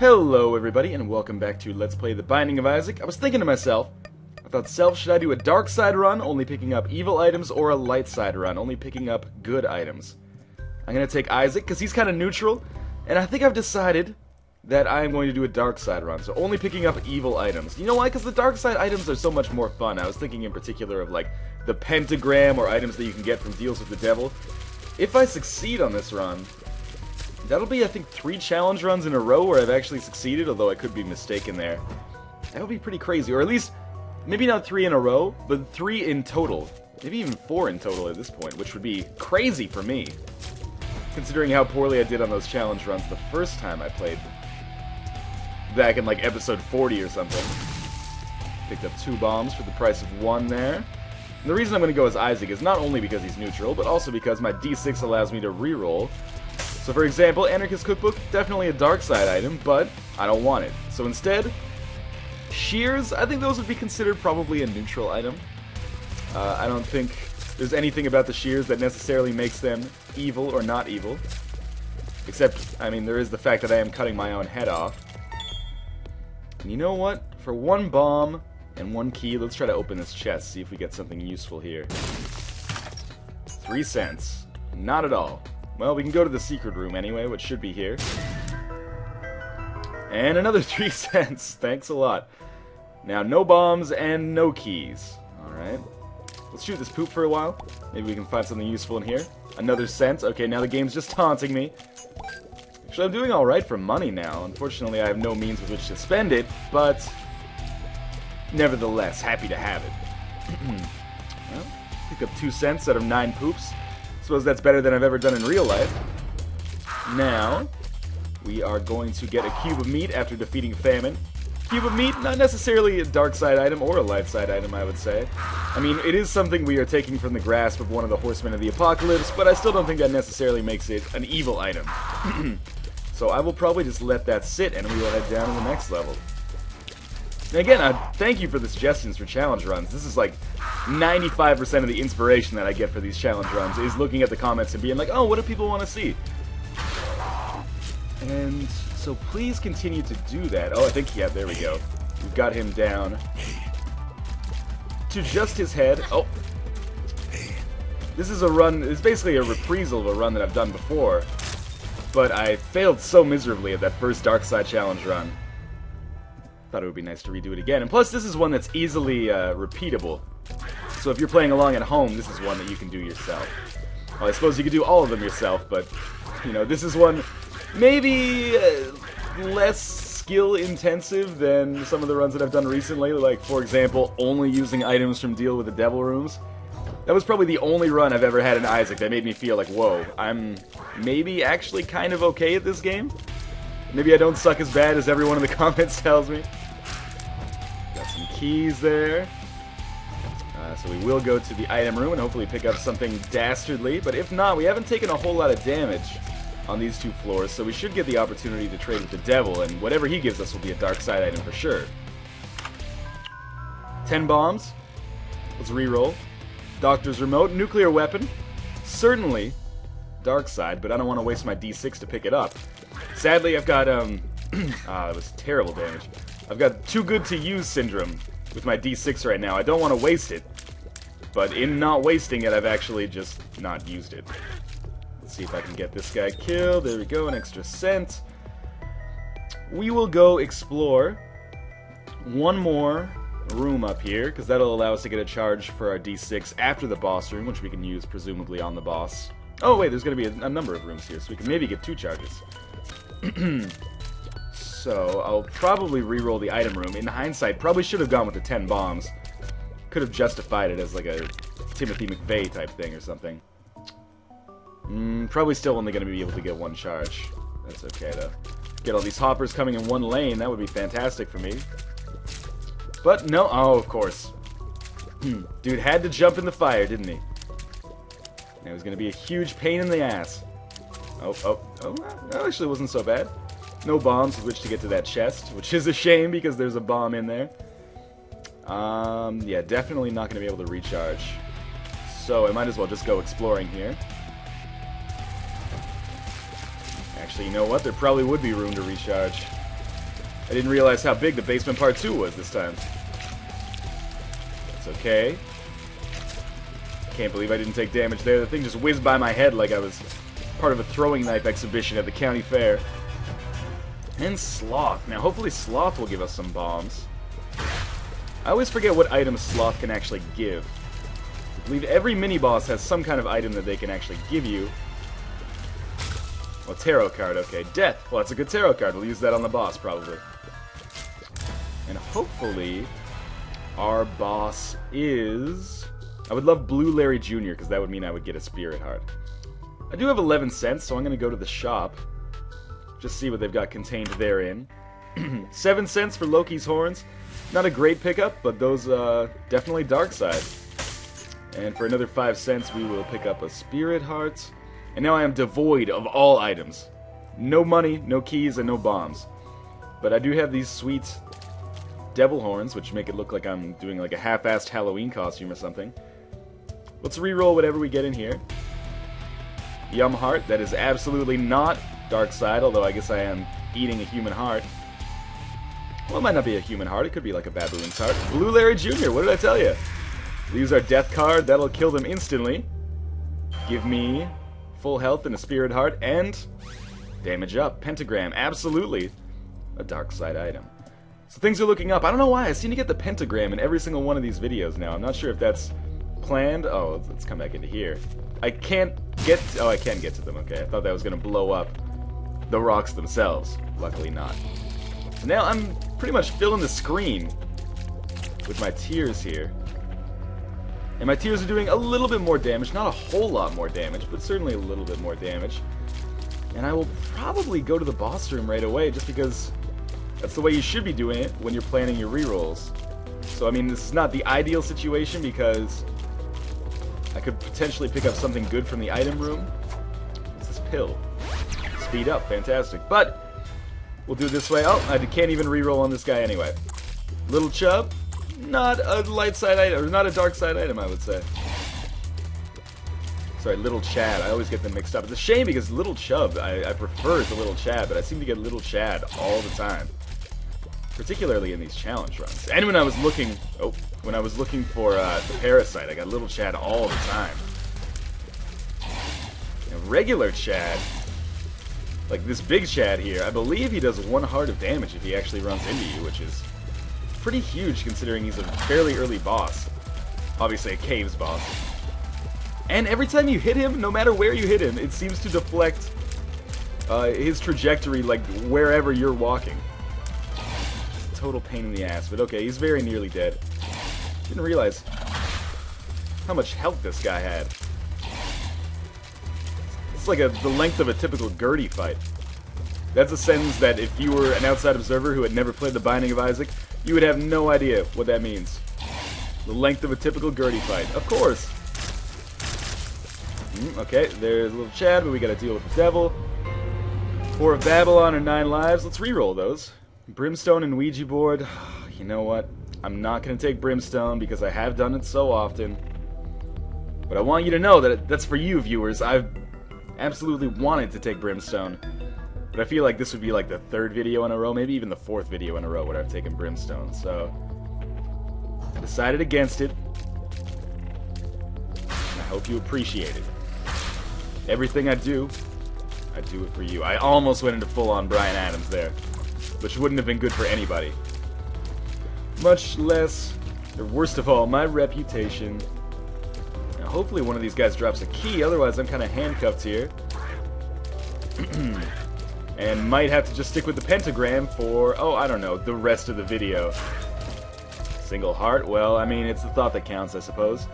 Hello everybody, and welcome back to Let's Play The Binding of Isaac. I was thinking to myself, should I do a dark side run, only picking up evil items, or a light side run, only picking up good items? I'm gonna take Isaac, because he's kind of neutral, and I think I've decided that I'm going to do a dark side run, so only picking up evil items. You know why? Because the dark side items are so much more fun. I was thinking in particular of, like, the pentagram, or items that you can get from deals with the devil. If I succeed on this run, that'll be, I think, 3 challenge runs in a row where I've actually succeeded, although I could be mistaken there. That would be pretty crazy, or at least, maybe not 3 in a row, but 3 in total. Maybe even 4 in total at this point, which would be crazy for me, considering how poorly I did on those challenge runs the first time I played. Back in, like, episode 40 or something. Picked up 2 bombs for the price of 1 there. And the reason I'm going to go as Isaac is not only because he's neutral, but also because my D6 allows me to reroll. So for example, Anarchist Cookbook, definitely a dark side item, but I don't want it. So instead, shears, I think those would be considered probably a neutral item. I don't think there's anything about the shears that necessarily makes them evil or not evil. Except, I mean, there is the fact that I am cutting my own head off. And you know what? For 1 bomb and 1 key, let's try to open this chest, see if we get something useful here. 3 cents. Not at all. Well, we can go to the secret room anyway, which should be here. And another 3 cents. Thanks a lot. Now, no bombs and no keys. Alright. Let's shoot this poop for a while. Maybe we can find something useful in here. Another cent. Okay, now the game's just taunting me. Actually, I'm doing alright for money now. Unfortunately, I have no means with which to spend it, but nevertheless, happy to have it. Well, picked up 2 cents out of 9 poops. Suppose that's better than I've ever done in real life. Now, we are going to get a cube of meat after defeating Famine. Cube of meat, not necessarily a dark side item or a light side item, I would say. I mean, it is something we are taking from the grasp of one of the horsemen of the apocalypse, but I still don't think that necessarily makes it an evil item. So I will probably just let that sit, and we will head down to the next level. And again, thank you for the suggestions for challenge runs. This is like 95% of the inspiration that I get for these challenge runs is looking at the comments and being like, oh, what do people want to see? And so please continue to do that. Oh, I think, yeah, there we go. We've got him down to just his head. Oh. This is a run, it's basically a reprisal of a run that I've done before. But I failed so miserably at that first Dark Side challenge run. Thought it would be nice to redo it again. And plus, this is one that's easily repeatable. So if you're playing along at home, this is one that you can do yourself. Well, I suppose you could do all of them yourself, but, you know, this is one maybe less skill-intensive than some of the runs that I've done recently. Like, for example, only using items from Deal with the Devil rooms. That was probably the only run I've ever had in Isaac that made me feel like, whoa, I'm maybe actually kind of okay at this game. Maybe I don't suck as bad as everyone in the comments tells me. Got some keys there. So we will go to the item room and hopefully pick up something dastardly. But if not, we haven't taken a whole lot of damage on these 2 floors, so we should get the opportunity to trade with the devil, and whatever he gives us will be a dark side item for sure. 10 bombs. Let's reroll. Doctor's remote. Nuclear weapon. Certainly dark side, but I don't want to waste my D6 to pick it up. Sadly, I've got, that was terrible damage. I've got too good to use syndrome with my D6 right now. I don't want to waste it, but in not wasting it, I've actually just not used it. Let's see if I can get this guy killed. There we go, an extra cent. We will go explore one more room up here, because that'll allow us to get a charge for our D6 after the boss room, which we can use presumably on the boss. Oh wait, there's going to be a number of rooms here, so we can maybe get 2 charges. So, I'll probably reroll the item room. In hindsight, probably should have gone with the 10 bombs. Could have justified it as like a Timothy McVeigh type thing or something. Probably still only going to be able to get 1 charge. That's okay, though. Get all these hoppers coming in 1 lane, that would be fantastic for me. But no, oh, of course. Dude had to jump in the fire, didn't he? It was going to be a huge pain in the ass. Oh, that actually wasn't so bad. No bombs with which to get to that chest, which is a shame because there's a bomb in there. Yeah, definitely not going to be able to recharge. So I might as well just go exploring here. Actually, you know what? There probably would be room to recharge. I didn't realize how big the basement part 2 was this time. It's okay. Can't believe I didn't take damage there. The thing just whizzed by my head like I was part of a throwing knife exhibition at the county fair. And Sloth. Now, hopefully Sloth will give us some bombs. I always forget what items Sloth can actually give. I believe every mini-boss has some kind of item that they can actually give you. Well, tarot card, okay. Death. Well, that's a good tarot card. We'll use that on the boss, probably. And hopefully, our boss is... I would love Blue Larry Jr., because that would mean I would get a Spirit Heart. I do have 11 cents, so I'm going to go to the shop. Just see what they've got contained therein. 7 cents for Loki's Horns. Not a great pickup, but those, definitely dark side. And for another 5 cents, we will pick up a Spirit Heart. And now I am devoid of all items. No money, no keys, and no bombs. But I do have these sweet Devil Horns, which make it look like I'm doing like a half-assed Halloween costume or something. Let's re-roll whatever we get in here. Yum Heart, that is absolutely not dark side, although I guess I am eating a human heart. Well, it might not be a human heart, it could be like a baboon's heart. Blue Larry Jr., what did I tell you? We use our death card, that'll kill them instantly. Give me full health and a Spirit Heart, and damage up. Pentagram, absolutely a dark side item. So things are looking up. I don't know why, I seem to get the pentagram in every single one of these videos now. I'm not sure if that's planned. Oh, let's come back into here. I can't get... Oh, I can get to them, okay. I thought that was going to blow up the rocks themselves. Luckily not. So now I'm pretty much filling the screen with my tears here. And my tears are doing a little bit more damage. Not a whole lot more damage, but certainly a little bit more damage. And I will probably go to the boss room right away, just because that's the way you should be doing it when you're planning your rerolls. So, I mean, this is not the ideal situation, because I could potentially pick up something good from the item room. What's this pill? Speed up, fantastic. But we'll do it this way. Oh, I can't even reroll on this guy anyway. Little Chub, not a light side item, or not a dark side item, I would say. Sorry, Little Chad. I always get them mixed up. It's a shame because Little Chub, I prefer to Little Chad, but I seem to get Little Chad all the time. Particularly in these challenge runs. And when I was looking, for the Parasite, I got Little Chad all the time. And regular Chad, like this big Chad here, I believe he does 1 heart of damage if he actually runs into you, which is pretty huge considering he's a fairly early boss. Obviously a caves boss. And every time you hit him, no matter where you hit him, it seems to deflect his trajectory like wherever you're walking. Total pain in the ass, but okay, he's very nearly dead. Didn't realize how much health this guy had. It's like the length of a typical Gertie fight. That's a sentence that if you were an outside observer who had never played The Binding of Isaac, you would have no idea what that means. The length of a typical Gertie fight. Of course! Okay, there's a little Chad, but we gotta deal with the devil. 4 of Babylon or 9 lives. Let's reroll those. Brimstone and Ouija board. You know what? I'm not going to take Brimstone because I have done it so often. But I want you to know that that's for you, viewers. I've absolutely wanted to take Brimstone. But I feel like this would be like the 3rd video in a row, maybe even the 4th video in a row where I've taken Brimstone. So, I decided against it. And I hope you appreciate it. Everything I do it for you. I almost went into full-on Bryan Adams there, which wouldn't have been good for anybody. Much less, or worst of all, my reputation. Now, hopefully one of these guys drops a key, otherwise I'm kind of handcuffed here. And might have to just stick with the pentagram for, oh, I don't know, the rest of the video. Single heart? Well, I mean, it's the thought that counts, I suppose.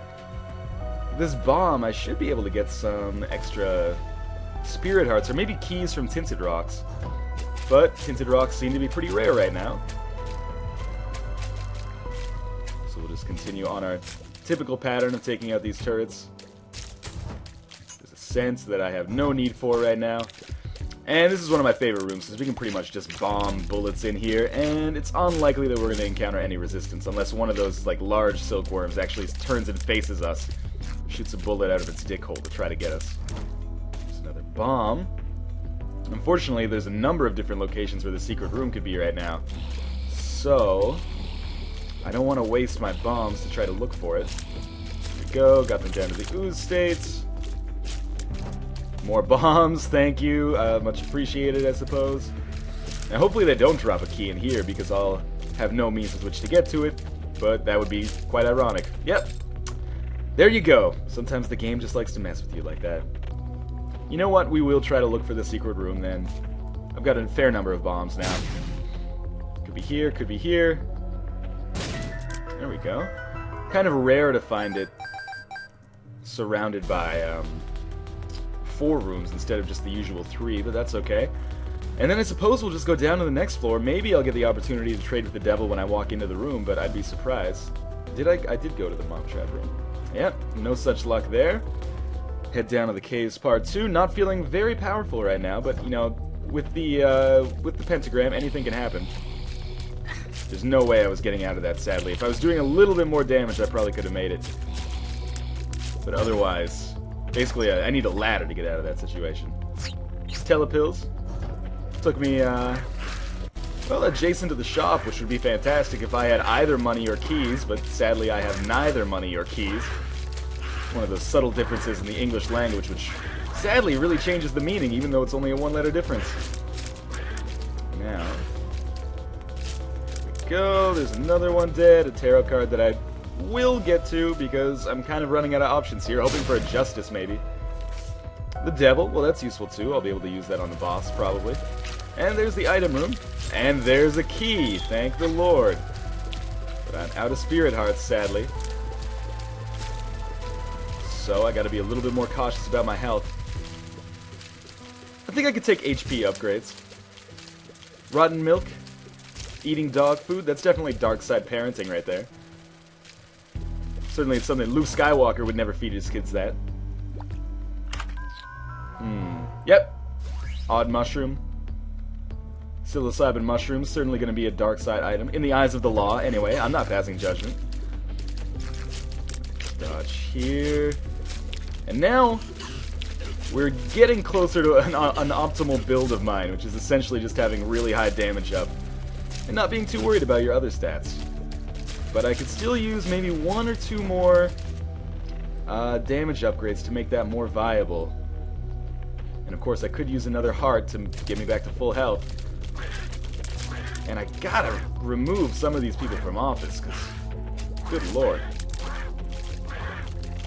This bomb, I should be able to get some extra Spirit Hearts, or maybe keys from Tinted Rocks. But Tinted Rocks seem to be pretty rare right now. So we'll just continue on our typical pattern of taking out these turrets. There's a sense that I have no need for right now. And this is one of my favorite rooms, because we can pretty much just bomb bullets in here, and it's unlikely that we're going to encounter any resistance, unless one of those like large silkworms actually turns and faces us, shoots a bullet out of its dick hole to try to get us. There's another bomb. Unfortunately, there's a number of different locations where the secret room could be right now. So, I don't want to waste my bombs to try to look for it. Here we go, got them down to the ooze states. More bombs, thank you. Much appreciated, I suppose. Now, hopefully they don't drop a key in here, because I'll have no means with which to get to it, but that would be quite ironic. Yep. There you go. Sometimes the game just likes to mess with you like that. You know what? We will try to look for the secret room, then. I've got a fair number of bombs now. Could be here, could be here. There we go. Kind of rare to find it surrounded by, 4 rooms instead of just the usual 3, but that's okay. And then I suppose we'll just go down to the next floor. Maybe I'll get the opportunity to trade with the devil when I walk into the room, but I'd be surprised. I did go to the mob trap room. Yep, no such luck there. Head down to the caves part 2. Not feeling very powerful right now, but you know, with the pentagram, anything can happen. There's no way I was getting out of that, sadly. If I was doing a little bit more damage, I probably could have made it. But otherwise, basically, I need a ladder to get out of that situation. Telepills. Took me, well, adjacent to the shop, which would be fantastic if I had either money or keys, but sadly I have neither money or keys. One of those subtle differences in the English language, which sadly really changes the meaning, even though it's only a 1-letter difference. Now, here we go, there's another one dead, a tarot card that I will get to, because I'm kind of running out of options here, hoping for a justice, maybe. The devil, well that's useful too, I'll be able to use that on the boss, probably. And there's the item room, and there's a key, thank the Lord. But I'm out of spirit hearts, sadly. So I gotta be a little bit more cautious about my health. I think I could take HP upgrades. Rotten milk, eating dog food, that's definitely dark side parenting right there. Certainly it's something Luke Skywalker would never feed his kids that. Yep. Odd mushroom. Psilocybin mushrooms, certainly going to be a dark side item. In the eyes of the law, anyway. I'm not passing judgment. Dodge here. And now, we're getting closer to an optimal build of mine, which is essentially just having really high damage up. And not being too worried about your other stats. But I could still use maybe 1 or 2 more damage upgrades to make that more viable. And of course I could use another heart to get me back to full health. And I gotta remove some of these people from office, because, good lord.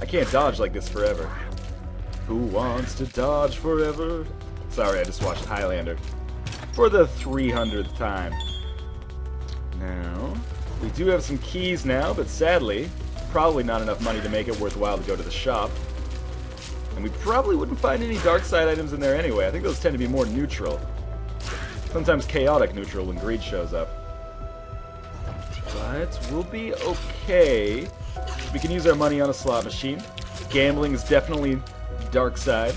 I can't dodge like this forever. Who wants to dodge forever? Sorry, I just watched Highlander. For the 300th time. Now, we do have some keys now, but sadly, probably not enough money to make it worthwhile to go to the shop. And we probably wouldn't find any dark side items in there anyway. I think those tend to be more neutral. Sometimes chaotic neutral when greed shows up. But we'll be okay. We can use our money on a slot machine. Gambling is definitely dark side.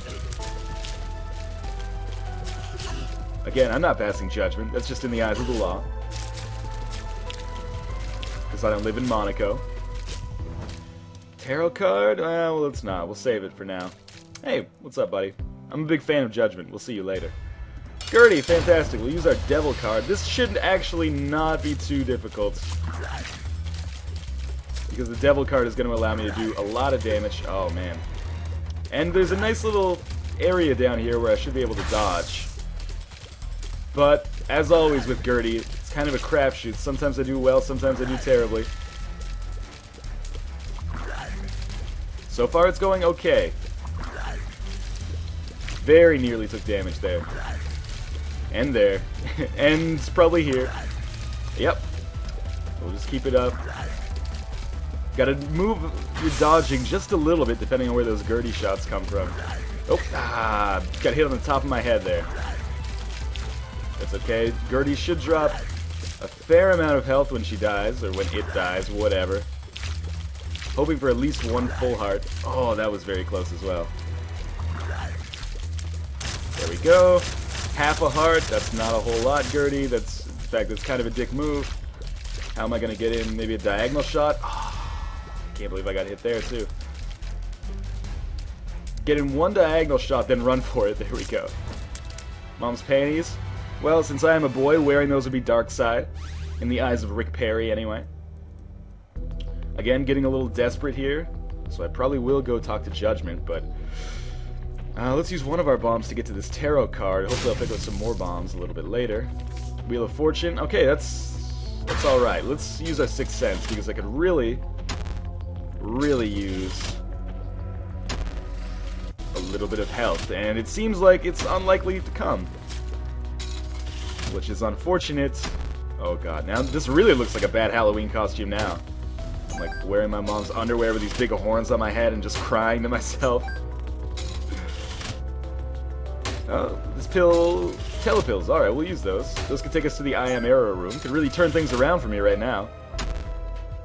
Again, I'm not passing judgment. That's just in the eyes of the law. Because I don't live in Monaco. Tarot card? Well, let's not. We'll save it for now. Hey, what's up, buddy? I'm a big fan of Judgment. We'll see you later. Gertie, fantastic. We'll use our Devil card. This should actually not be too difficult. Because the Devil card is going to allow me to do a lot of damage. Oh, man. And there's a nice little area down here where I should be able to dodge. But, as always with Gertie, it's kind of a crapshoot. Sometimes I do well, sometimes I do terribly. So far it's going okay. Very nearly took damage there. And there. And probably here. Yep. We'll just keep it up. Gotta move your dodging just a little bit depending on where those Gertie shots come from. Oh, got hit on the top of my head there. That's okay. Gertie should drop a fair amount of health when she dies, or when it dies, whatever. Hoping for at least 1 full heart. Oh, that was very close as well. There we go. Half a heart. That's not a whole lot, Gertie. That's, in fact, that's kind of a dick move. How am I going to get in? Maybe a diagonal shot? Oh, can't believe I got hit there, too. Get in 1 diagonal shot, then run for it. There we go. Mom's panties? Well, since I am a boy, wearing those would be dark side. In the eyes of Rick Perry, anyway. Again, getting a little desperate here. So I probably will go talk to Judgment, but... let's use one of our bombs to get to this tarot card. Hopefully I'll pick up some more bombs a little bit later. Wheel of Fortune. Okay, that's alright. Let's use our Sixth Sense, because I could really use a little bit of health. And it seems like it's unlikely to come. Which is unfortunate. Oh god, now this really looks like a bad Halloween costume now. I'm like wearing my mom's underwear with these big horns on my head and just crying to myself. Oh, this pill... Telepills, alright, we'll use those. Those could take us to the I Am Error room. Could really turn things around for me right now.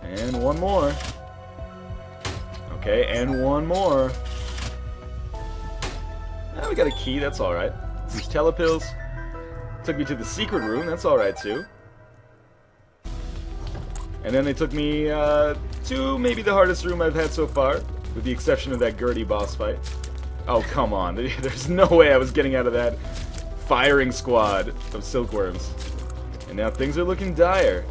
And one more. Okay, and one more. We got a key, that's alright. These telepills. Took me to the secret room, that's alright too. And then they took me to maybe the hardest room I've had so far, with the exception of that Gertie boss fight. Oh, come on. There's no way I was getting out of that firing squad of silkworms. And now things are looking dire.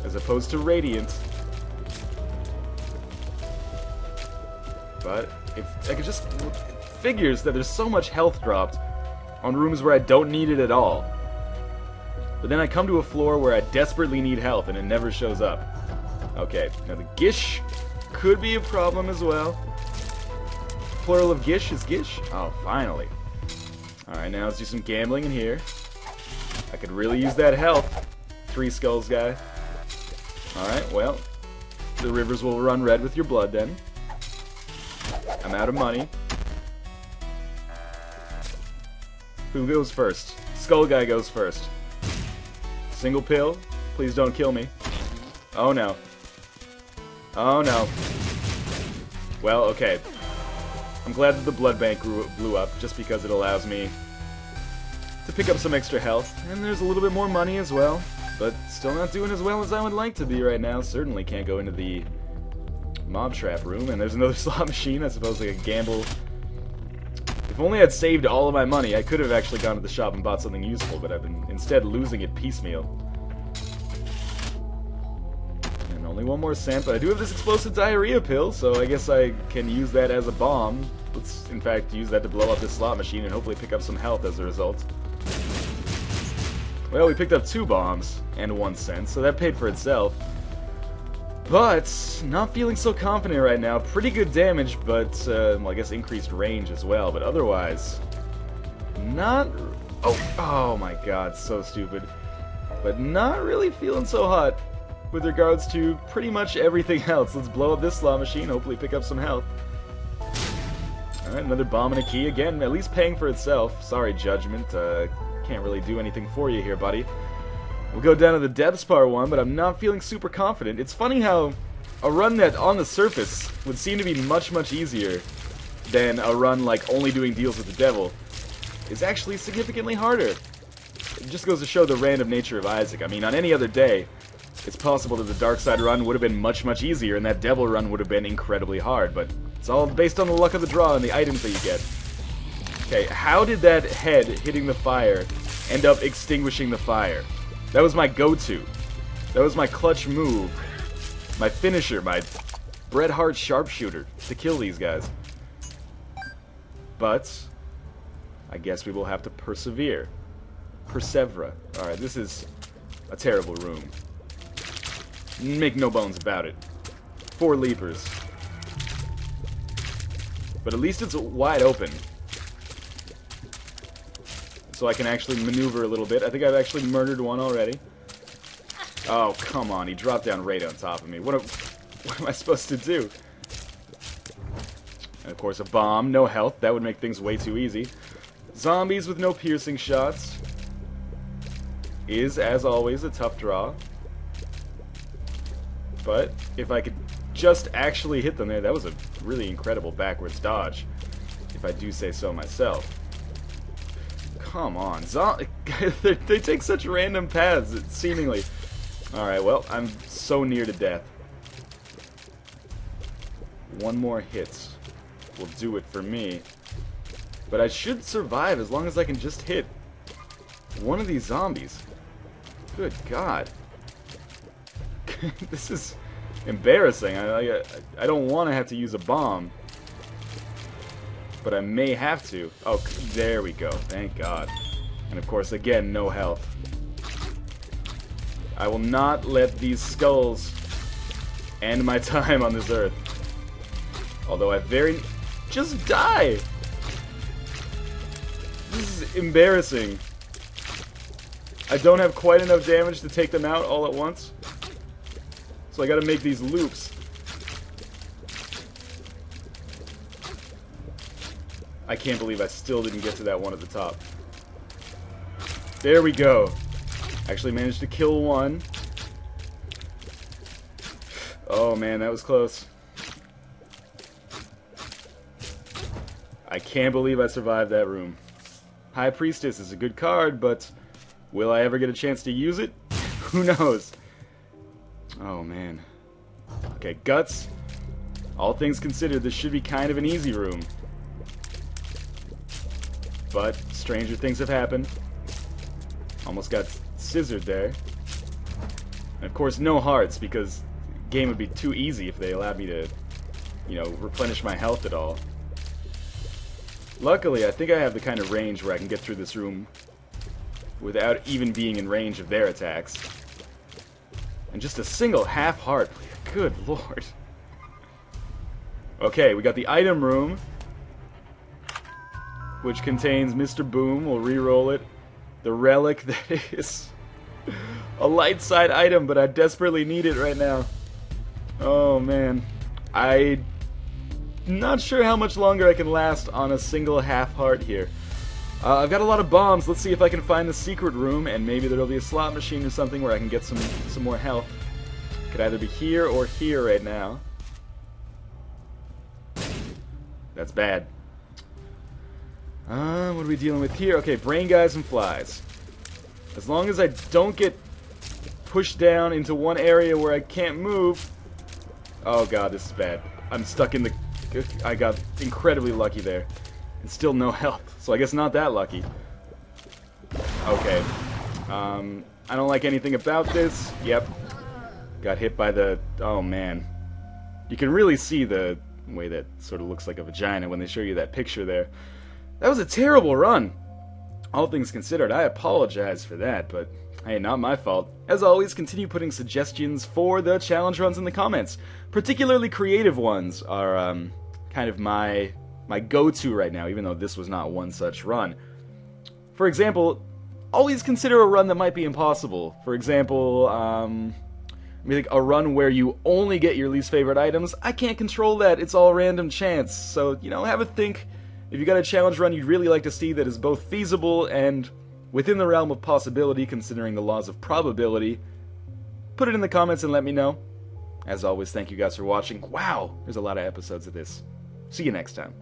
As opposed to radiant. But if I could just... It figures that there's so much health dropped on rooms where I don't need it at all. But then I come to a floor where I desperately need health and it never shows up. Okay, now the Gish could be a problem as well. Plural of Gish is Gish? Oh, finally. Alright, now let's do some gambling in here. I could really use that health. 3 skulls guy. Alright, well, the rivers will run red with your blood then. I'm out of money. Who goes first? Skull guy goes first. Single pill. Please don't kill me. Oh no. Oh no. Well, okay. I'm glad that the blood bank blew up, just because it allows me to pick up some extra health. And there's a little bit more money as well. But still not doing as well as I would like to be right now. Certainly can't go into the mob trap room. And there's another slot machine, I suppose, like a gamble. If only I'd saved all of my money, I could have actually gone to the shop and bought something useful, but I've been instead losing it piecemeal. And only one more cent, but I do have this explosive diarrhea pill, so I guess I can use that as a bomb. Let's, in fact, use that to blow up this slot machine and hopefully pick up some health as a result. Well, we picked up 2 bombs and 1 cent, so that paid for itself. But, not feeling so confident right now. Pretty good damage, but, well, I guess increased range as well. But otherwise, not... Oh my god, so stupid. But not really feeling so hot with regards to pretty much everything else. Let's blow up this slot machine, hopefully pick up some health. Alright, another bomb and a key. Again, at least paying for itself. Sorry, Judgment. Can't really do anything for you here, buddy. We'll go down to the depths part 1, but I'm not feeling super confident. It's funny how a run that, on the surface, would seem to be much, much easier than a run like only doing deals with the devil is actually significantly harder. It just goes to show the random nature of Isaac. I mean, on any other day, it's possible that the dark side run would have been much, much easier, and that devil run would have been incredibly hard, but it's all based on the luck of the draw and the items that you get. Okay, how did that head hitting the fire end up extinguishing the fire? That was my go-to. That was my clutch move. My finisher, my Bret Hart sharpshooter to kill these guys. But I guess we will have to persevere. Persevera. Alright, this is a terrible room. Make no bones about it. 4 leapers. But at least it's wide open. So I can actually maneuver a little bit. I think I've actually murdered one already. Oh, come on. He dropped down right on top of me. What am I supposed to do? And of course, a bomb. No health. That would make things way too easy. Zombies with no piercing shots. Is, as always, a tough draw. But if I could just actually hit them there, that was a really incredible backwards dodge. If I do say so myself. Come on, they take such random paths, seemingly. Alright, well, I'm so near to death. 1 more hit will do it for me. But I should survive as long as I can just hit one of these zombies. Good God. This is embarrassing. I don't want to have to use a bomb. But I may have to. Oh, there we go. Thank God. And of course, again, no health. I will not let these skulls end my time on this earth. Although I very... Just die! This is embarrassing. I don't have quite enough damage to take them out all at once. So I gotta make these loops. I can't believe I still didn't get to that one at the top. There we go. Actually managed to kill one. Oh man, that was close. I can't believe I survived that room. High Priestess is a good card, but will I ever get a chance to use it? Who knows? Oh man. Okay, Guts. All things considered, this should be kind of an easy room. But stranger things have happened. Almost got scissored there. And of course, no hearts, because the game would be too easy if they allowed me to, you know, replenish my health at all. Luckily, I think I have the kind of range where I can get through this room without even being in range of their attacks. And just a single half heart. Good lord. Okay, we got the item room, which contains Mr. Boom. We'll re-roll it. The relic that is a light side item, but I desperately need it right now. Oh man. I'm not sure how much longer I can last on a single half heart here. I've got a lot of bombs. Let's see if I can find the secret room, and maybe there'll be a slot machine or something where I can get some more health. Could either be here or here right now. That's bad. What are we dealing with here? Okay, brain guys and flies. As long as I don't get pushed down into one area where I can't move. Oh god, this is bad. I'm stuck in the... I got incredibly lucky there. And still no health. So I guess not that lucky. Okay. I don't like anything about this. Yep. Got hit by the... Oh man. You can really see the way that sort of looks like a vagina when they show you that picture there. That was a terrible run. All things considered, I apologize for that, but hey, not my fault. As always, continue putting suggestions for the challenge runs in the comments. Particularly creative ones are kind of my go-to right now, even though this was not one such run. For example, always consider a run that might be impossible. For example, like a run where you only get your least favorite items. I can't control that. It's all random chance. So, you know, have a think. If you got a challenge run you'd really like to see that is both feasible and within the realm of possibility, considering the laws of probability, put it in the comments and let me know. As always, thank you guys for watching. Wow, there's a lot of episodes of this. See you next time.